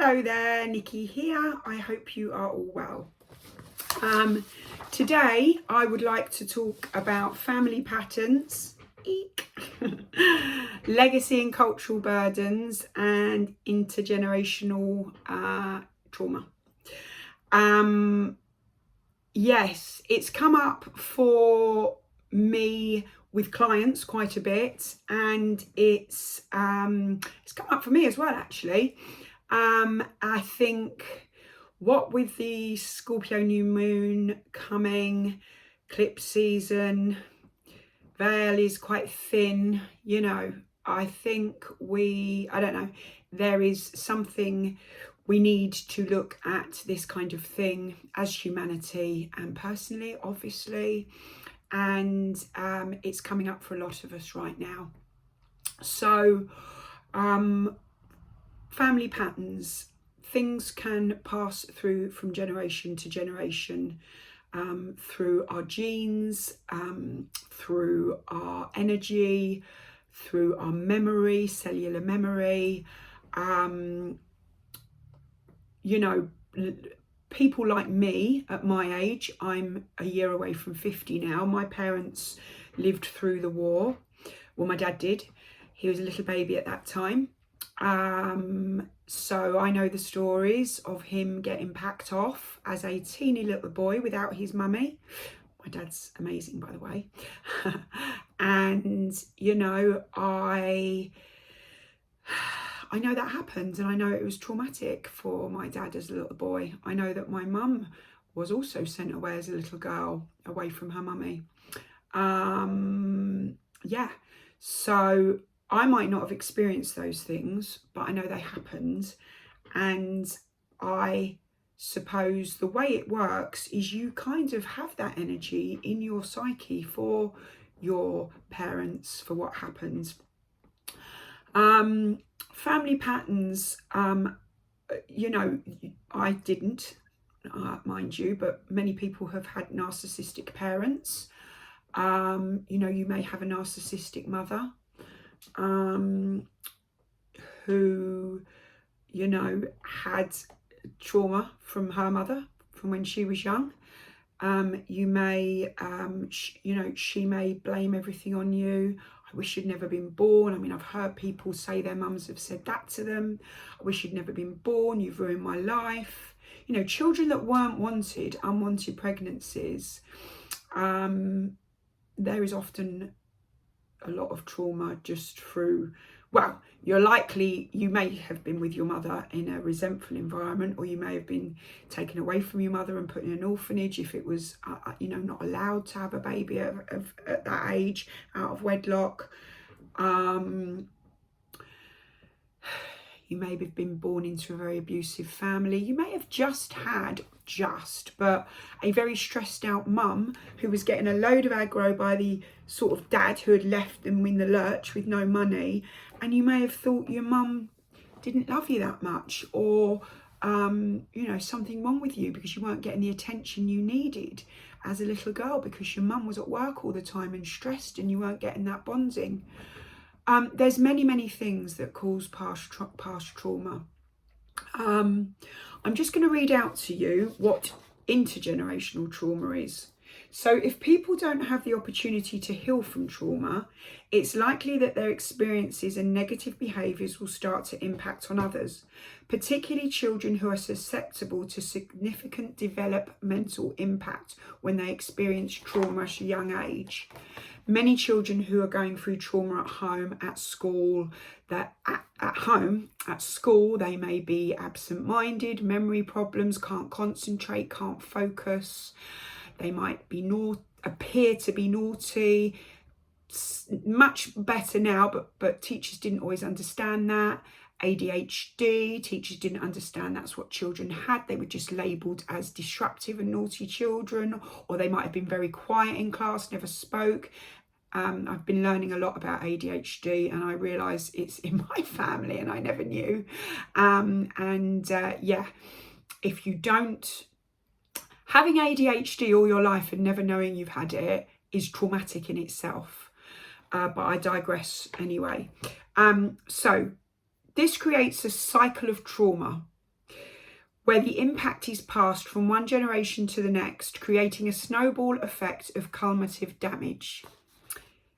Hello there, Nikki here. I hope you are all well. Today I would like to talk about family patterns, legacy and cultural burdens, and intergenerational trauma. Yes, it's come up for me with clients quite a bit, and it's come up for me as well, actually. I think what with the Scorpio new moon coming, eclipse season, veil is quite thin, you know, I think I don't know, there is something we need to look at this kind of thing as humanity and personally, obviously, and it's coming up for a lot of us right now. So, family patterns, things can pass through from generation to generation, through our genes, through our energy, through our memory, cellular memory. You know, people like me at my age, I'm a year away from 50 now. My parents lived through the war. Well, my dad did. He was a little baby at that time. So I know the stories of him getting packed off as a teeny little boy without his mummy. My dad's amazing, by the way. And, you know, I know that happened, and I know it was traumatic for my dad as a little boy. I know that my mum was also sent away as a little girl, away from her mummy. Yeah, so I might not have experienced those things, but I know they happened. And I suppose the way it works is you kind of have that energy in your psyche for your parents, for what happened. Family patterns, you know, I didn't, mind you, but many people have had narcissistic parents. You know, you may have a narcissistic mother, who, you know, had trauma from her mother from when she was young. You may, you know, she may blame everything on you. I wish you'd never been born. I mean, I've heard people say their mums have said that to them. I wish you'd never been born. You've ruined my life. You know, children that weren't wanted, unwanted pregnancies. There is often a lot of trauma just through, well, you may have been with your mother in a resentful environment, or you may have been taken away from your mother and put in an orphanage if it was, you know, not allowed to have a baby at that age, out of wedlock. You may have been born into a very abusive family. You may have but a very stressed out mum who was getting a load of aggro by the sort of dad who had left them in the lurch with no money. And you may have thought your mum didn't love you that much, or, you know, something wrong with you because you weren't getting the attention you needed as a little girl because your mum was at work all the time and stressed and you weren't getting that bonding. There's many things that cause past trauma. I'm just going to read out to you what intergenerational trauma is. So if people don't have the opportunity to heal from trauma, it's likely that their experiences and negative behaviours will start to impact on others, particularly children who are susceptible to significant developmental impact when they experience trauma at a young age. Many children who are going through trauma at home, at school, at school, they may be absent-minded, memory problems, can't concentrate, can't focus. They might appear to be naughty. Much better now, but teachers didn't always understand that. ADHD, teachers didn't understand that's what children had. They were just labelled as disruptive and naughty children, or they might have been very quiet in class, never spoke. I've been learning a lot about ADHD, and I realise it's in my family and I never knew. Yeah, if you don't, having ADHD all your life and never knowing you've had it is traumatic in itself. But I digress anyway. So this creates a cycle of trauma where the impact is passed from one generation to the next, creating a snowball effect of cumulative damage.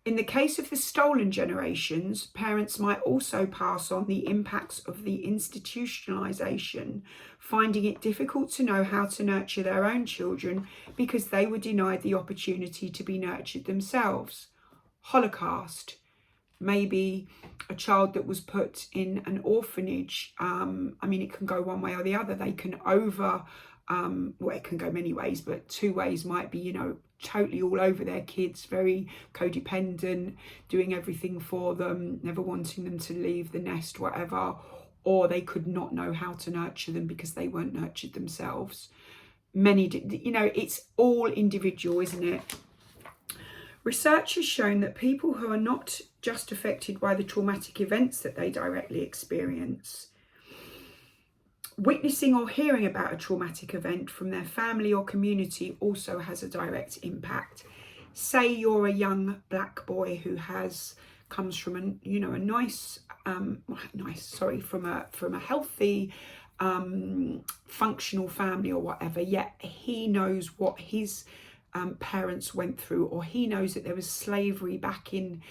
In the case of the stolen generations, parents might also pass on the impacts of the institutionalization, finding it difficult to know how to nurture their own children because they were denied the opportunity to be nurtured themselves. Holocaust. Maybe a child that was put in an orphanage. I mean, it can go one way or the other. They can well, it can go many ways, but two ways might be, totally all over their kids, very codependent, doing everything for them, never wanting them to leave the nest, whatever. Or they could not know how to nurture them because they weren't nurtured themselves. It's all individual, isn't it? Research has shown that people who are not just affected by the traumatic events that they directly experience, witnessing or hearing about a traumatic event from their family or community also has a direct impact. Say you're a young black boy who comes from from a healthy, functional family or whatever, yet he knows what his parents went through, or he knows that there was slavery back in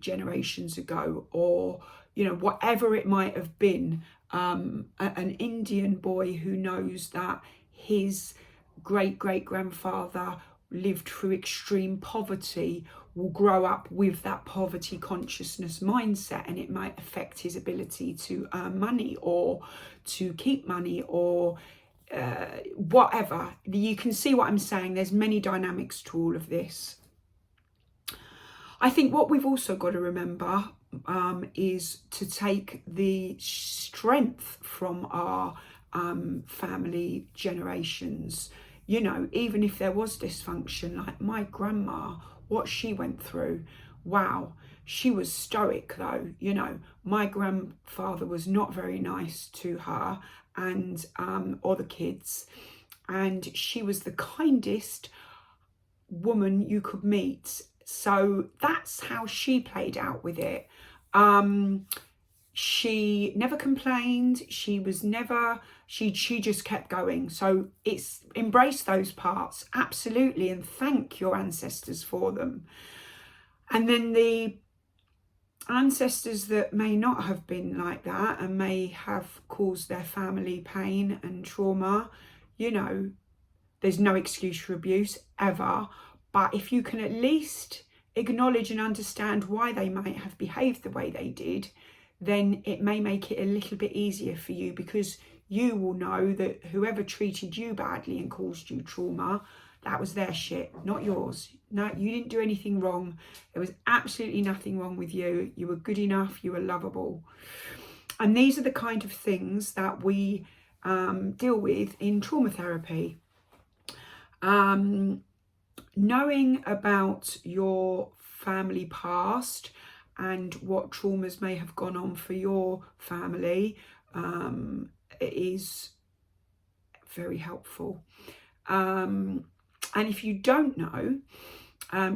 generations ago, or whatever it might have been. An Indian boy who knows that his great-great-grandfather lived through extreme poverty will grow up with that poverty consciousness mindset, and it might affect his ability to earn money or to keep money or whatever. You can see what I'm saying. There's many dynamics to all of this. I think what we've also got to remember is to take the strength from our family generations. Even if there was dysfunction, like my grandma, what she went through, wow, she was stoic though. My grandfather was not very nice to her and or the kids, and she was the kindest woman you could meet. So that's how she played out with it. She never complained. She just kept going. So it's embrace those parts, absolutely, and thank your ancestors for them. And then the ancestors that may not have been like that and may have caused their family pain and trauma, there's no excuse for abuse ever. But if you can at least acknowledge and understand why they might have behaved the way they did, then it may make it a little bit easier for you, because you will know that whoever treated you badly and caused you trauma, that was their shit, not yours. No, you didn't do anything wrong. There was absolutely nothing wrong with you. You were good enough. You were lovable. And these are the kind of things that we deal with in trauma therapy. Knowing about your family past and what traumas may have gone on for your family is very helpful. And if you don't know,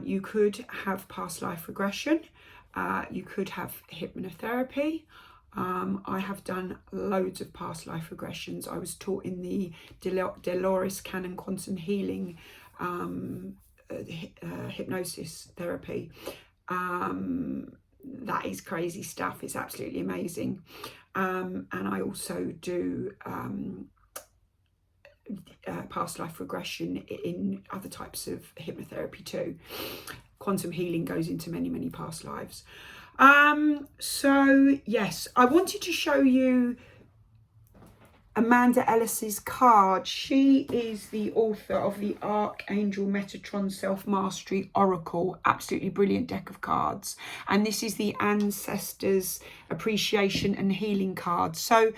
you could have past life regression. You could have hypnotherapy. I have done loads of past life regressions. I was taught in the Dolores Cannon quantum healing hypnosis therapy. That is crazy stuff. It's absolutely amazing. And I also do past life regression in other types of hypnotherapy too. Quantum healing goes into many, many past lives. So yes, I wanted to show you Amanda Ellis's card. She is the author of the Archangel Metatron Self-Mastery Oracle. Absolutely brilliant deck of cards. And this is the Ancestors Appreciation and Healing card. So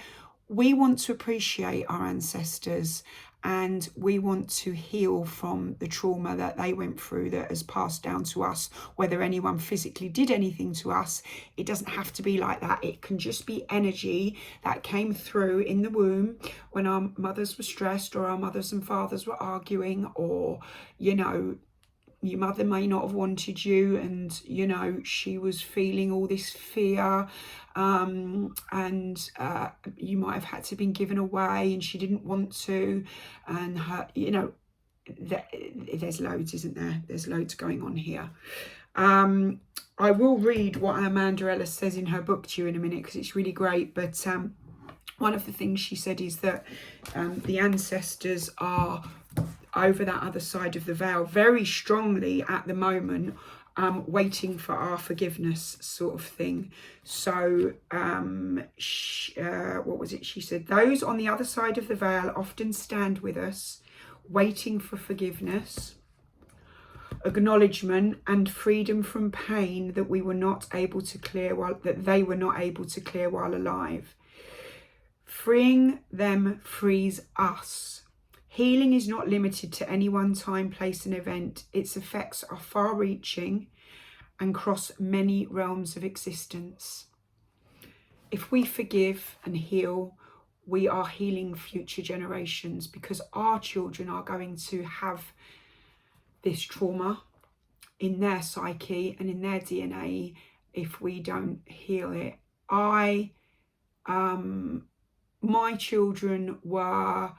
we want to appreciate our ancestors, and we want to heal from the trauma that they went through that has passed down to us. Whether anyone physically did anything to us, it doesn't have to be like that. It can just be energy that came through in the womb when our mothers were stressed, or our mothers and fathers were arguing, or, your mother may not have wanted you, and you know, she was feeling all this fear, and you might have had to been given away and she didn't want to, and her, you know, there's loads, isn't there? There's loads going on here. I will read what Amanda Ellis says in her book to you in a minute, because it's really great. But one of the things she said is that the ancestors are over that other side of the veil very strongly at the moment, waiting for our forgiveness, sort of thing. So what was it she said? Those on the other side of the veil often stand with us, waiting for forgiveness, acknowledgement, and freedom from pain that we were not able to clear that they were not able to clear while alive. Freeing them frees us. Healing is not limited to any one time, place, and event. Its effects are far-reaching and cross many realms of existence. If we forgive and heal, we are healing future generations, because our children are going to have this trauma in their psyche and in their DNA if we don't heal it. My children were,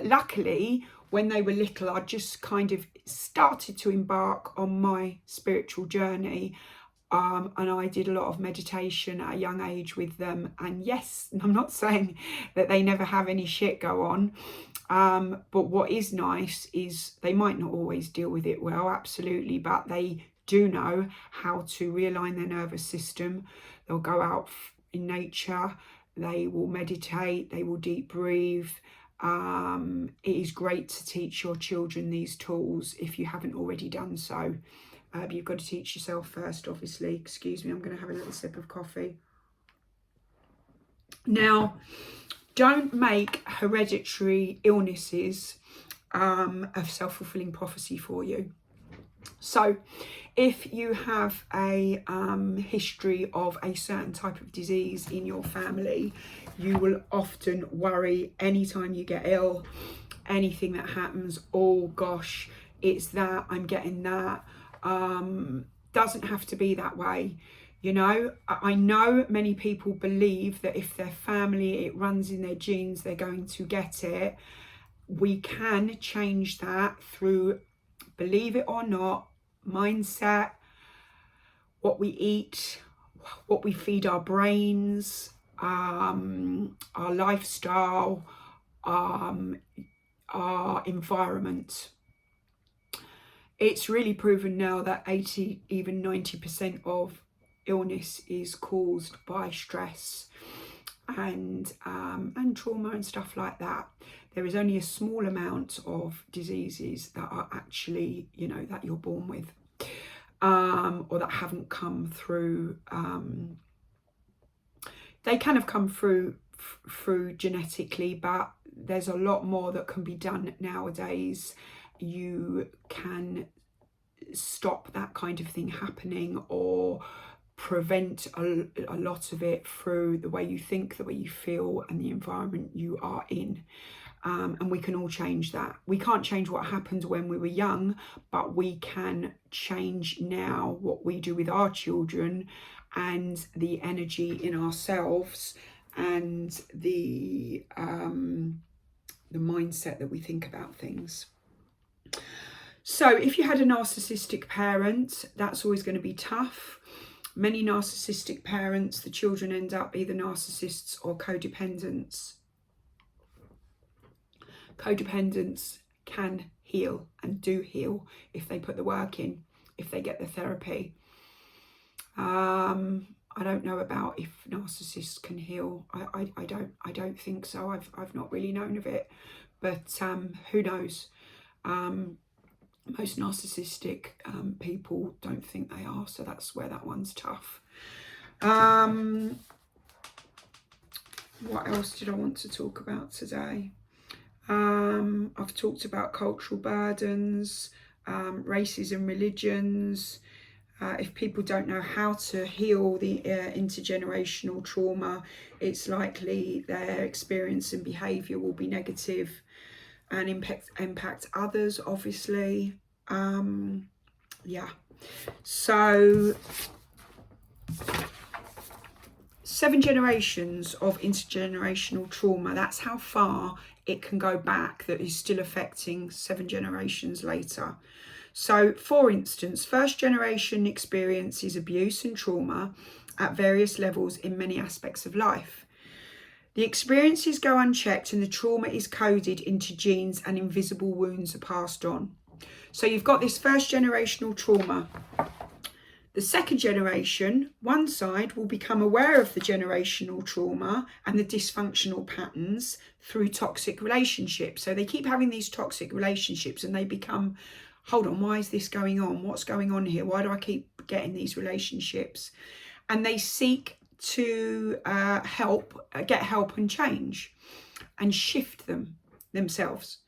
luckily, when they were little, I just kind of started to embark on my spiritual journey. And I did a lot of meditation at a young age with them. And yes, I'm not saying that they never have any shit go on. But what is nice is they might not always deal with it well, absolutely, but they do know how to realign their nervous system. They'll go out in nature, they will meditate, they will deep breathe. It is great to teach your children these tools if you haven't already done so. You've got to teach yourself first, obviously. Excuse me, I'm going to have a little sip of coffee. Now, don't make hereditary illnesses a self-fulfilling prophecy for you. So if you have a history of a certain type of disease in your family, you will often worry anytime you get ill, anything that happens, oh gosh, it's that, I'm getting that. Doesn't have to be that way. You know, I know many people believe that if their family, it runs in their genes, they're going to get it. We can change that through, believe it or not, mindset, what we eat, what we feed our brains, our lifestyle, our environment. It's really proven now that 80, even 90% of illness is caused by stress and trauma and stuff like that. There is only a small amount of diseases that are actually, you know, that you're born with, or that haven't come through. They kind of come through genetically, but there's a lot more that can be done nowadays. You can stop that kind of thing happening, or prevent a lot of it through the way you think, the way you feel, and the environment you are in. And we can all change that. We can't change what happened when we were young, but we can change now what we do with our children, and the energy in ourselves, and the mindset that we think about things. So if you had a narcissistic parent, that's always going to be tough. Many narcissistic parents, the children end up either narcissists or codependents. Codependents can heal and do heal if they put the work in, if they get the therapy. I don't know about if narcissists can heal. I don't think so. I've not really known of it, but who knows? Most narcissistic people don't think they are, so that's where that one's tough. What else did I want to talk about today? I've talked about cultural burdens, races and religions. If people don't know how to heal the intergenerational trauma, it's likely their experience and behaviour will be negative and impact others, obviously. Yeah. So 7 generations of intergenerational trauma. That's how far it can go back, that is still affecting 7 generations later. So, for instance, first generation experiences abuse and trauma at various levels in many aspects of life. The experiences go unchecked and the trauma is coded into genes and invisible wounds are passed on. So you've got this first generational trauma. The second generation, one side will become aware of the generational trauma and the dysfunctional patterns through toxic relationships. So they keep having these toxic relationships and they become, hold on, why is this going on? What's going on here? Why do I keep getting these relationships? And they seek to get help and change and shift themselves.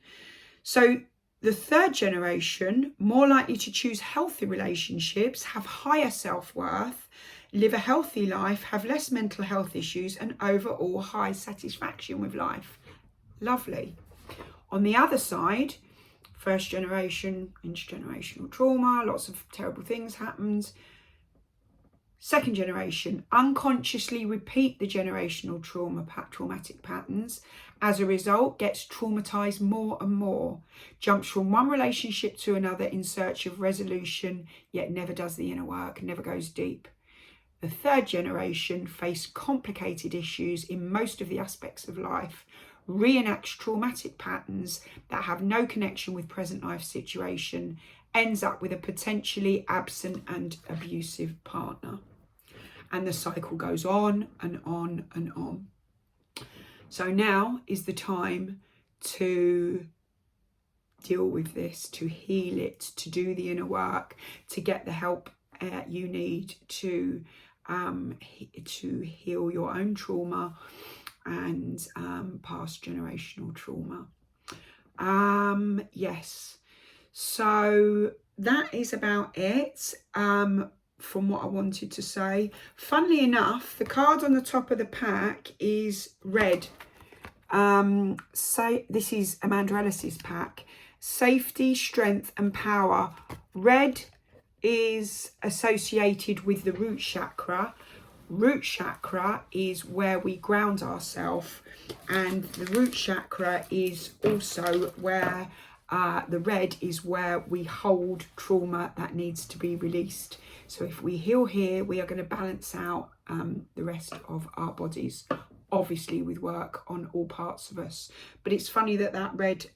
So the third generation, more likely to choose healthy relationships, have higher self-worth, live a healthy life, have less mental health issues, and overall high satisfaction with life. Lovely. On the other side, first generation, intergenerational trauma, lots of terrible things happened. Second generation, unconsciously repeat the generational traumatic patterns. As a result, gets traumatized more and more. Jumps from one relationship to another in search of resolution, yet never does the inner work, never goes deep. The third generation face complicated issues in most of the aspects of life, reenacts traumatic patterns that have no connection with present life situation, ends up with a potentially absent and abusive partner. And the cycle goes on and on and on. So now is the time to deal with this, to heal it, to do the inner work, to get the help you need to heal your own trauma and past generational trauma. Yes, so that is about it. From what I wanted to say. Funnily enough, the card on the top of the pack is red. This is Amanda Ellis's pack. Safety, strength and power. Red is associated with the root chakra. Root chakra is where we ground ourselves, and the root chakra is also where the red is where we hold trauma that needs to be released. So if we heal here, we are going to balance out the rest of our bodies, obviously with work on all parts of us. But it's funny that that red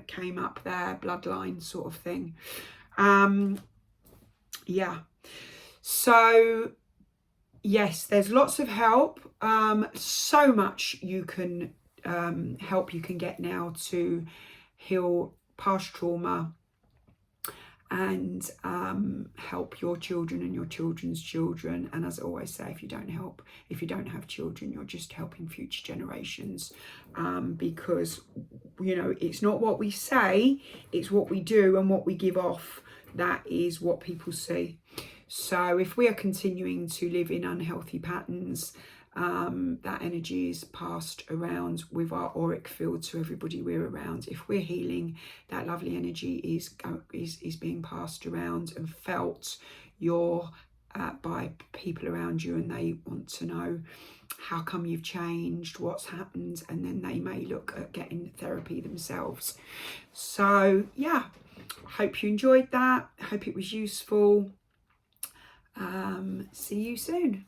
came up there, bloodline sort of thing. Yeah. So yes, there's lots of help. So much you can help you can get now to heal past trauma and help your children and your children's children. And as I always say, if you don't have children, you're just helping future generations, because you know, it's not what we say, it's what we do and what we give off that is what people see. So if we are continuing to live in unhealthy patterns, that energy is passed around with our auric field to everybody we're around. If we're healing, that lovely energy is being passed around and felt by people around you, and they want to know how come you've changed, what's happened, and then they may look at getting therapy themselves. So yeah, hope you enjoyed that. Hope it was useful. See you soon.